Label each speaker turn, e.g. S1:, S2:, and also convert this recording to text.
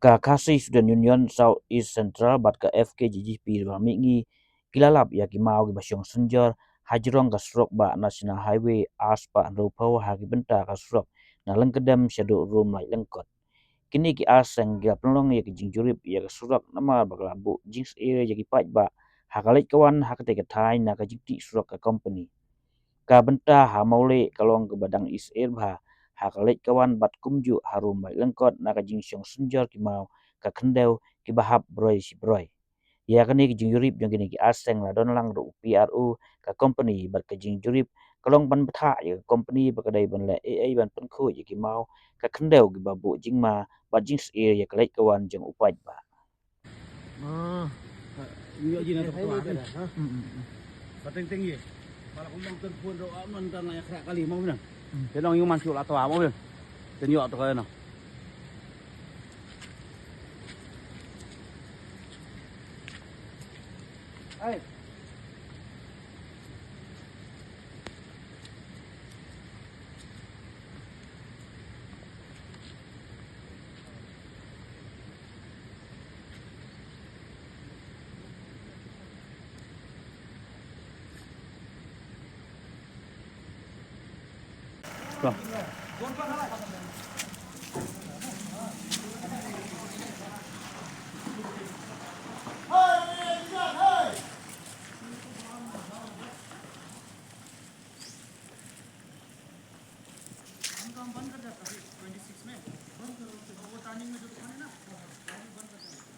S1: Ka Kasih Student Union South East Central bat ka Fkjgp ba mingi kilalap ya ki mau ki basyong sunjor hajrong ka Surokbah National Highway aspa andropau hagi benta ka Surok na Lyngkyrdem syadu rum Laitlyngkot. Kini ki aseng gila penolong ya ki jing Jurip ya ka Surok nama baglabu jing Syier ya ki paj ba hakalit kawan hakate ka thai na ka jingti Surok ka company. Ka benta ha maule kalong ke badang Syier ba hakalit kawan bat kumju harum Laitlyngkot na ka jing syong sunjor ki mau ka kendeu ki bahap broi si broi. Ya kini ki jing Jurip yang kini ki aseng la don lang ru PRU ka company bat ka jing Jurip kalong ban betha ya company ba kadai ban la AI ban pen khu ya ki mau ka kendeu ki babu jing ma bat jing Syier ya kalait kawan jeng upaj ba.
S2: Ini aja nak tuan. Bateng-teng ye. Kalau kumbang telefon doa mantan layak rak kali mau benar. Dia dong yang masuk atau apa benar. Tenyo atau kaya na. Hai. Rồi. बंद कर देता 26 में बंद करो वो टर्निंग में जो दुकान है ना बंद कर देता